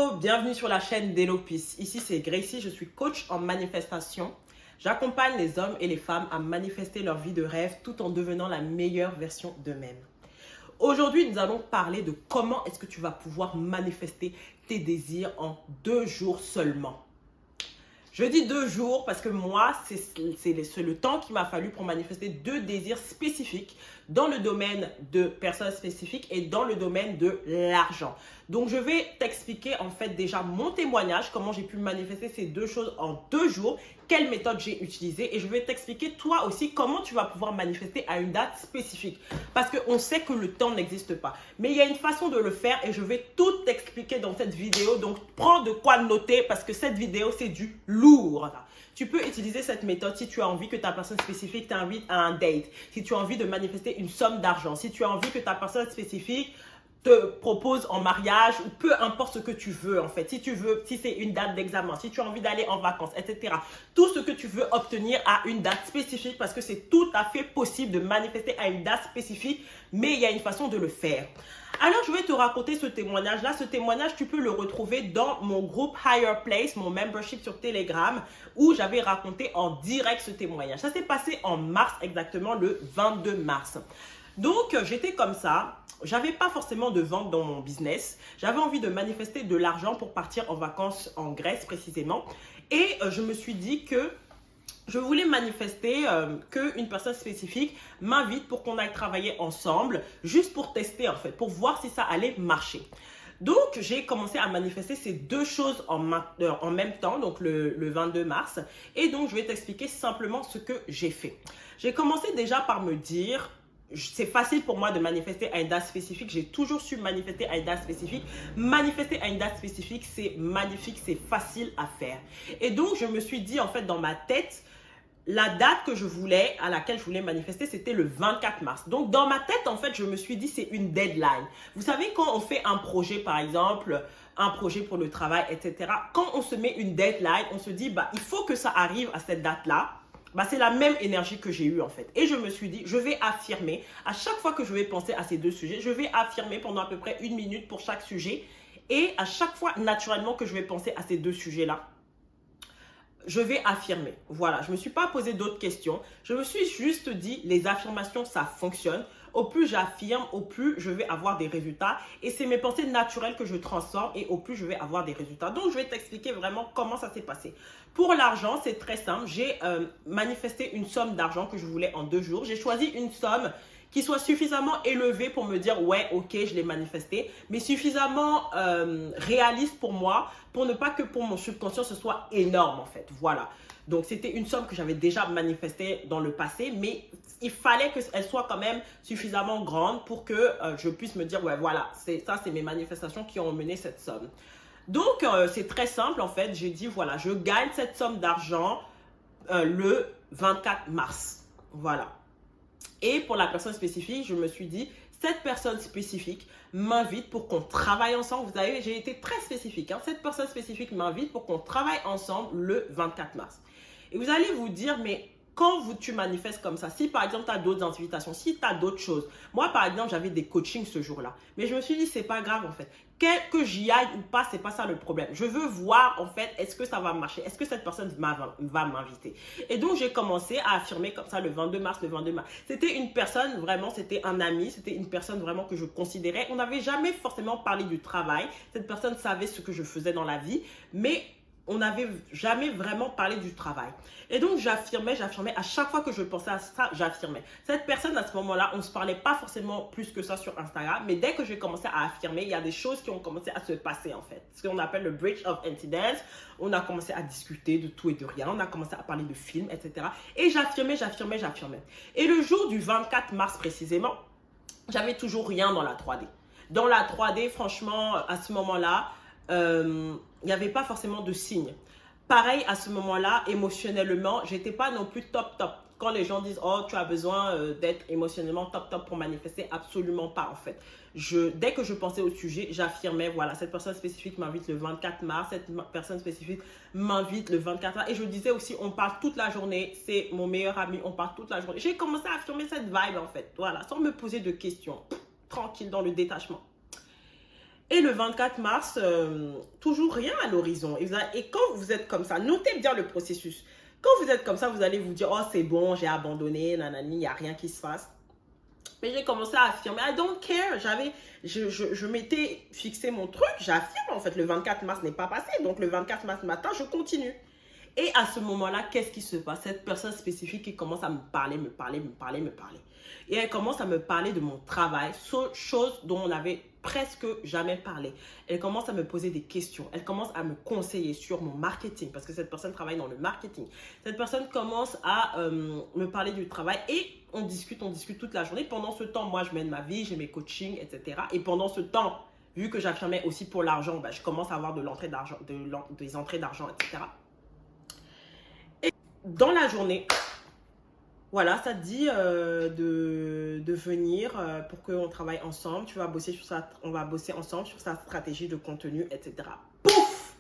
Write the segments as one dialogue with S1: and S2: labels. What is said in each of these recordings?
S1: Hello, bienvenue sur la chaîne d'Elopis. Ici c'est Gracie, je suis coach en manifestation. J'accompagne les hommes et les femmes à manifester leur vie de rêve tout en devenant la meilleure version d'eux-mêmes. Aujourd'hui, nous allons parler de comment est-ce que tu vas pouvoir manifester tes désirs en 2 jours seulement. Je dis 2 jours parce que moi, c'est le temps qu'il m'a fallu pour manifester 2 désirs spécifiques dans le domaine de personnes spécifiques et dans le domaine de l'argent. Donc, je vais t'expliquer en fait déjà mon témoignage, comment j'ai pu manifester ces 2 choses en 2 jours, quelle méthode j'ai utilisée et je vais t'expliquer toi aussi comment tu vas pouvoir manifester à une date spécifique. Parce qu'on sait que le temps n'existe pas. Mais il y a une façon de le faire et je vais tout t'expliquer dans cette vidéo. Donc, prends de quoi noter parce que cette vidéo, c'est du lourd. Tu peux utiliser cette méthode si tu as envie que ta personne spécifique t'invite à un date, si tu as envie de manifester une somme d'argent, si tu as envie que ta personne spécifique te propose en mariage ou peu importe ce que tu veux en fait. Si tu veux, si c'est une date d'examen, si tu as envie d'aller en vacances, etc. Tout ce que tu veux obtenir à une date spécifique parce que c'est tout à fait possible de manifester à une date spécifique, mais il y a une façon de le faire. Alors, je vais te raconter ce témoignage-là. Ce témoignage, tu peux le retrouver dans mon groupe Higher Place, mon membership sur Telegram, où j'avais raconté en direct ce témoignage. Ça s'est passé en mars, exactement le 22 mars. Donc, j'étais comme ça. J'avais pas forcément de vente dans mon business. J'avais envie de manifester de l'argent pour partir en vacances en Grèce précisément. Et je me suis dit que je voulais manifester qu'une personne spécifique m'invite pour qu'on aille travailler ensemble, juste pour tester en fait, pour voir si ça allait marcher. Donc, j'ai commencé à manifester ces 2 choses en même temps, donc le 22 mars. Et donc, je vais t'expliquer simplement ce que j'ai fait. J'ai commencé déjà par me dire, c'est facile pour moi de manifester à une date spécifique. J'ai toujours su manifester à une date spécifique. Manifester à une date spécifique, c'est magnifique, c'est facile à faire. Et donc, je me suis dit en fait dans ma tête, la date que je voulais, à laquelle je voulais manifester, c'était le 24 mars. Donc, dans ma tête, en fait, je me suis dit, c'est une deadline. Vous savez, quand on fait un projet, par exemple, un projet pour le travail, etc., quand on se met une deadline, on se dit, bah, il faut que ça arrive à cette date-là. Bah, c'est la même énergie que j'ai eue, en fait. Et je me suis dit, je vais affirmer, à chaque fois que je vais penser à ces 2 sujets, je vais affirmer pendant à peu près 1 minute pour chaque sujet. Et à chaque fois, naturellement, que je vais penser à ces 2 sujets-là, je vais affirmer. Voilà, je ne me suis pas posé d'autres questions. Je me suis juste dit, les affirmations, ça fonctionne. Au plus j'affirme, au plus je vais avoir des résultats. Et c'est mes pensées naturelles que je transforme et au plus je vais avoir des résultats. Donc, je vais t'expliquer vraiment comment ça s'est passé. Pour l'argent, c'est très simple. J'ai manifesté une somme d'argent que je voulais en 2 jours. J'ai choisi une somme qui soit suffisamment élevée pour me dire, ouais, ok, je l'ai manifesté, mais suffisamment réaliste pour moi, pour ne pas que pour mon subconscient, ce soit énorme en fait. Voilà. Donc, c'était une somme que j'avais déjà manifestée dans le passé, mais il fallait qu'elle soit quand même suffisamment grande pour que je puisse me dire, ouais, voilà, ça, c'est mes manifestations qui ont mené cette somme. Donc, c'est très simple en fait. J'ai dit, voilà, je gagne cette somme d'argent le 24 mars. Voilà. Et pour la personne spécifique, je me suis dit, cette personne spécifique m'invite pour qu'on travaille ensemble. Vous savez, j'ai été très spécifique. Cette personne spécifique m'invite pour qu'on travaille ensemble le 24 mars. Et vous allez vous dire, mais quand tu manifestes comme ça, si par exemple tu as d'autres invitations, si tu as d'autres choses. Moi, par exemple, j'avais des coachings ce jour-là. Mais je me suis dit, c'est pas grave en fait. Que j'y aille ou pas, c'est pas ça le problème. Je veux voir en fait, est-ce que ça va marcher? Est-ce que cette personne va m'inviter? Et donc, j'ai commencé à affirmer comme ça le 22 mars. C'était une personne, vraiment, c'était un ami. C'était une personne vraiment que je considérais. On n'avait jamais forcément parlé du travail. Cette personne savait ce que je faisais dans la vie. Mais on n'avait jamais vraiment parlé du travail. Et donc, j'affirmais, à chaque fois que je pensais à ça, j'affirmais. Cette personne, à ce moment-là, on ne se parlait pas forcément plus que ça sur Instagram, mais dès que j'ai commencé à affirmer, il y a des choses qui ont commencé à se passer, en fait. Ce qu'on appelle le bridge of incidents. On a commencé à discuter de tout et de rien. On a commencé à parler de films, etc. Et j'affirmais. Et le jour du 24 mars, précisément, j'avais toujours rien dans la 3D. Dans la 3D, franchement, à ce moment-là, il n'y avait pas forcément de signes. Pareil, à ce moment-là, émotionnellement, j'étais pas non plus top. Quand les gens disent, oh, tu as besoin d'être émotionnellement top pour manifester, absolument pas en fait. Dès que je pensais au sujet, j'affirmais, voilà, cette personne spécifique m'invite le 24 mars, cette personne spécifique m'invite le 24 mars. Et je disais aussi, on parle toute la journée, c'est mon meilleur ami, on parle toute la journée. J'ai commencé à affirmer cette vibe en fait, voilà, sans me poser de questions, tranquille dans le détachement. Et le 24 mars, toujours rien à l'horizon. Et quand vous êtes comme ça, notez bien le processus. Quand vous êtes comme ça, vous allez vous dire, oh c'est bon, j'ai abandonné, nanani, il n'y a rien qui se passe. Mais j'ai commencé à affirmer, I don't care. Je m'étais fixé mon truc, j'affirme en fait, le 24 mars n'est pas passé. Donc le 24 mars matin, je continue. Et à ce moment-là, qu'est-ce qui se passe? Cette personne spécifique qui commence à me parler. Et elle commence à me parler de mon travail, chose dont on n'avait presque jamais parlé. Elle commence à me poser des questions. Elle commence à me conseiller sur mon marketing, parce que cette personne travaille dans le marketing. Cette personne commence à me parler du travail et on discute toute la journée. Pendant ce temps, moi, je mène ma vie, j'ai mes coachings, etc. Et pendant ce temps, vu que j'affirmais aussi pour l'argent, je commence à avoir des entrées d'argent, etc. Dans la journée, voilà, ça te dit de venir pour qu'on travaille ensemble. Tu vas bosser sur ça, on va bosser ensemble sur sa stratégie de contenu, etc. Pouf!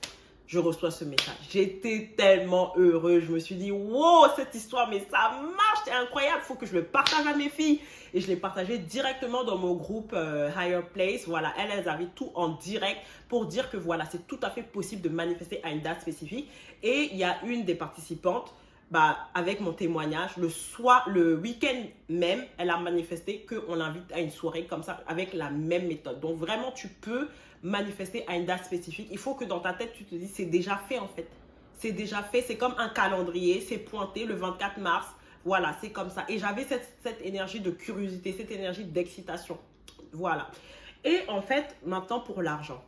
S1: Je reçois ce message. J'étais tellement heureux. Je me suis dit, wow, cette histoire, mais ça marche, c'est incroyable. Il faut que je le partage à mes filles. Et je l'ai partagé directement dans mon groupe Higher Place. Voilà, elles avaient tout en direct pour dire que voilà, c'est tout à fait possible de manifester à une date spécifique. Et il y a une des participantes, avec mon témoignage, le week-end même, elle a manifesté qu'on l'invite à une soirée comme ça avec la même méthode. Donc vraiment, tu peux manifester à une date spécifique. Il faut que dans ta tête, tu te dis, c'est déjà fait en fait. C'est déjà fait, c'est comme un calendrier, c'est pointé le 24 mars. Voilà, c'est comme ça. Et j'avais cette énergie de curiosité, cette énergie d'excitation. Voilà. Et en fait, maintenant pour l'argent.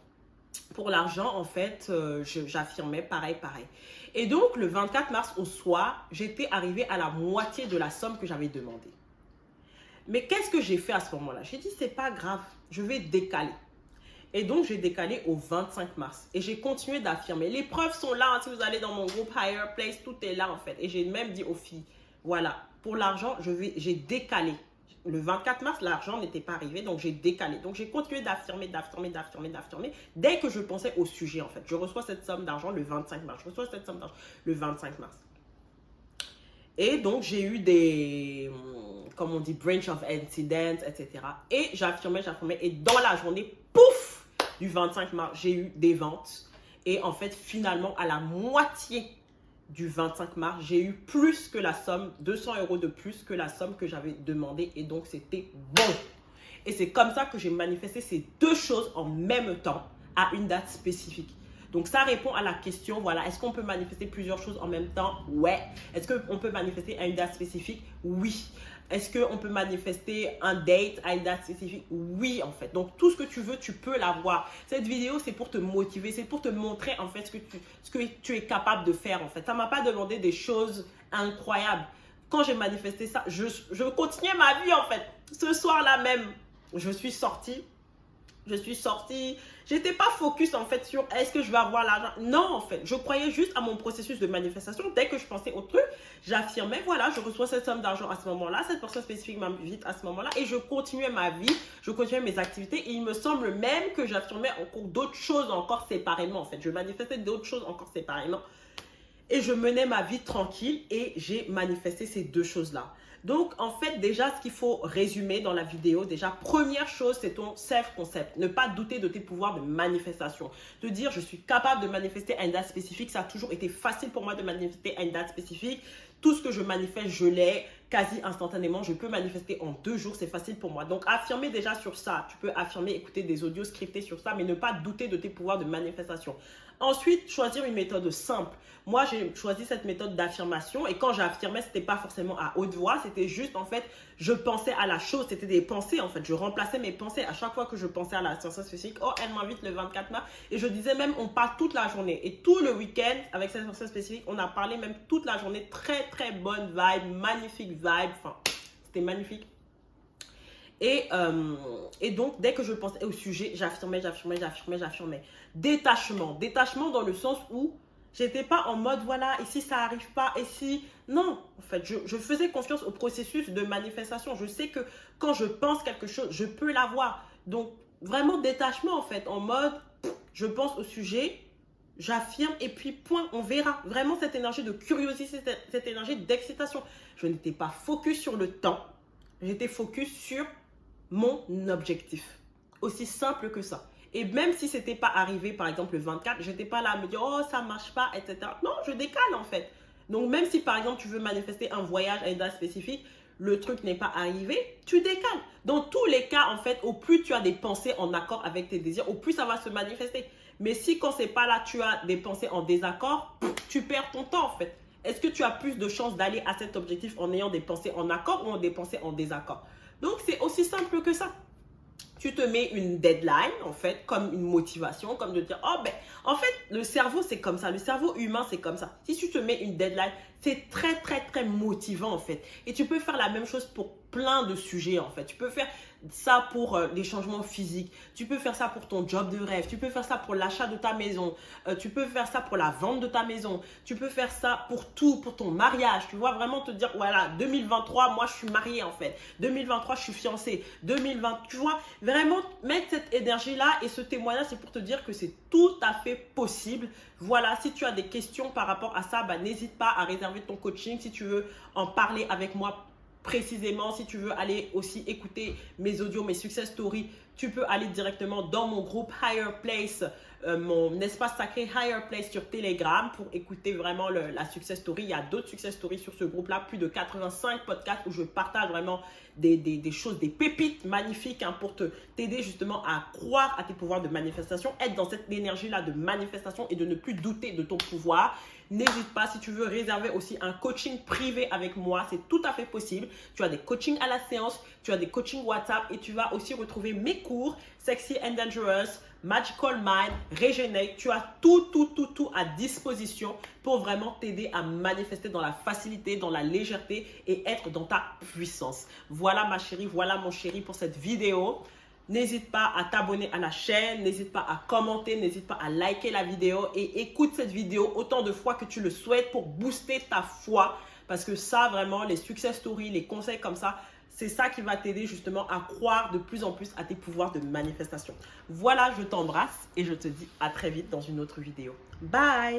S1: Pour l'argent, en fait, j'affirmais pareil. Et donc, le 24 mars au soir, j'étais arrivée à la moitié de la somme que j'avais demandée. Mais qu'est-ce que j'ai fait à ce moment-là? J'ai dit, c'est pas grave, je vais décaler. Et donc, j'ai décalé au 25 mars. Et j'ai continué d'affirmer. Les preuves sont là. Hein, si vous allez dans mon groupe Higher Place, tout est là, en fait. Et j'ai même dit aux filles, voilà, pour l'argent, j'ai décalé. Le 24 mars, l'argent n'était pas arrivé, donc j'ai décalé. Donc, j'ai continué d'affirmer. Dès que je pensais au sujet, en fait. Je reçois cette somme d'argent le 25 mars. Le 25 mars. Et donc, j'ai eu des, comme on dit, branch of incidents, etc. Et j'affirmais. Et dans la journée, pouf, du 25 mars, j'ai eu des ventes. Et en fait, finalement, à la moitié du 25 mars, j'ai eu plus que la somme, 200 € de plus que la somme que j'avais demandé. Et donc, c'était bon. Et c'est comme ça que j'ai manifesté ces deux choses en même temps à une date spécifique. Donc, ça répond à la question, voilà, est-ce qu'on peut manifester plusieurs choses en même temps? Ouais. Est-ce qu'on peut manifester à une date spécifique? Oui. Est-ce qu'on peut manifester un date à une date spécifique? Oui, en fait. Donc, tout ce que tu veux, tu peux l'avoir. Cette vidéo, c'est pour te motiver, c'est pour te montrer, en fait, ce que tu es capable de faire, en fait. Ça ne m'a pas demandé des choses incroyables. Quand j'ai manifesté ça, je continuais ma vie, en fait. Ce soir-là même, je suis sortie. J'étais pas focus en fait sur est-ce que je vais avoir l'argent. Non, en fait, je croyais juste à mon processus de manifestation. Dès que je pensais au truc, j'affirmais, voilà, je reçois cette somme d'argent à ce moment-là, cette personne spécifique m'invite à ce moment-là et je continuais ma vie, je continuais mes activités et il me semble même que j'affirmais encore d'autres choses encore séparément en fait. Je manifestais d'autres choses encore séparément et je menais ma vie tranquille et j'ai manifesté ces deux choses-là. Donc, en fait, déjà, ce qu'il faut résumer dans la vidéo, déjà, première chose, c'est ton self-concept. Ne pas douter de tes pouvoirs de manifestation. Te dire, je suis capable de manifester à une date spécifique. Ça a toujours été facile pour moi de manifester à une date spécifique. Tout ce que je manifeste, je l'ai quasi instantanément. Je peux manifester en 2 jours, c'est facile pour moi. Donc, affirmer déjà sur ça. Tu peux affirmer, écouter des audios scriptés sur ça, mais ne pas douter de tes pouvoirs de manifestation. Ensuite, choisir une méthode simple. Moi, j'ai choisi cette méthode d'affirmation et quand j'affirmais, c'était pas forcément à haute voix, c'était juste en fait, je pensais à la chose, c'était des pensées en fait. Je remplaçais mes pensées à chaque fois que je pensais à la sensation spécifique. Oh, elle m'invite le 24 mars et je disais même, on parle toute la journée et tout le week-end avec cette sensation spécifique, on a parlé même toute la journée. Très très bonne vibe, magnifique vibe, enfin, c'était magnifique. Et donc, dès que je pensais au sujet, j'affirmais. Détachement dans le sens où j'étais pas en mode, voilà, ici ça arrive pas, ici. Non, en fait, je faisais confiance au processus de manifestation. Je sais que quand je pense quelque chose, je peux l'avoir. Donc, vraiment détachement, en fait, en mode, je pense au sujet, j'affirme et puis point, on verra. Vraiment cette énergie de curiosité, cette énergie d'excitation. Je n'étais pas focus sur le temps, j'étais focus sur mon objectif. Aussi simple que ça. Et même si c'était pas arrivé, par exemple, le 24, j'étais pas là à me dire, oh, ça marche pas, etc. Non, je décale en fait. Donc, même si par exemple, tu veux manifester un voyage à une date spécifique, le truc n'est pas arrivé, tu décales. Dans tous les cas, en fait, au plus tu as des pensées en accord avec tes désirs, au plus ça va se manifester. Mais si quand c'est pas là, tu as des pensées en désaccord, tu perds ton temps en fait. Est-ce que tu as plus de chances d'aller à cet objectif en ayant des pensées en accord ou en des pensées en désaccord? Donc, c'est aussi simple que ça. Tu te mets une deadline, en fait, comme une motivation, comme de dire, oh ben, en fait, le cerveau, c'est comme ça. Le cerveau humain, c'est comme ça. Si tu te mets une deadline, c'est très, très, très motivant, en fait. Et tu peux faire la même chose pour plein de sujets, en fait. Tu peux faire ça pour les changements physiques. Tu peux faire ça pour ton job de rêve. Tu peux faire ça pour l'achat de ta maison. Tu peux faire ça pour la vente de ta maison. Tu peux faire ça pour tout, pour ton mariage. Tu vois, vraiment te dire, voilà, 2023, moi, je suis mariée, en fait. 2023, je suis fiancée. 2020, tu vois, vraiment mettre cette énergie-là et ce témoignage, c'est pour te dire que c'est tout à fait possible. Voilà, si tu as des questions par rapport à ça, bah, n'hésite pas à réserver ton coaching. Si tu veux en parler avec moi précisément, si tu veux aller aussi écouter mes audios, mes success stories, tu peux aller directement dans mon groupe Higher Place, mon espace sacré Higher Place sur Telegram pour écouter vraiment la success story. Il y a d'autres success stories sur ce groupe-là, plus de 85 podcasts où je partage vraiment des choses, des pépites magnifiques hein, pour t'aider justement à croire à tes pouvoirs de manifestation, être dans cette énergie-là de manifestation et de ne plus douter de ton pouvoir. N'hésite pas, si tu veux réserver aussi un coaching privé avec moi, c'est tout à fait possible. Tu as des coachings à la séance, tu as des coachings WhatsApp et tu vas aussi retrouver mes cours Sexy and Dangerous, Magical Mind, Regenerate. Tu as tout à disposition pour vraiment t'aider à manifester dans la facilité, dans la légèreté et être dans ta puissance. Voilà ma chérie, voilà mon chéri pour cette vidéo. N'hésite pas à t'abonner à la chaîne, n'hésite pas à commenter, n'hésite pas à liker la vidéo et écoute cette vidéo autant de fois que tu le souhaites pour booster ta foi. Parce que ça, vraiment, les success stories, les conseils comme ça, c'est ça qui va t'aider justement à croire de plus en plus à tes pouvoirs de manifestation. Voilà, je t'embrasse et je te dis à très vite dans une autre vidéo. Bye!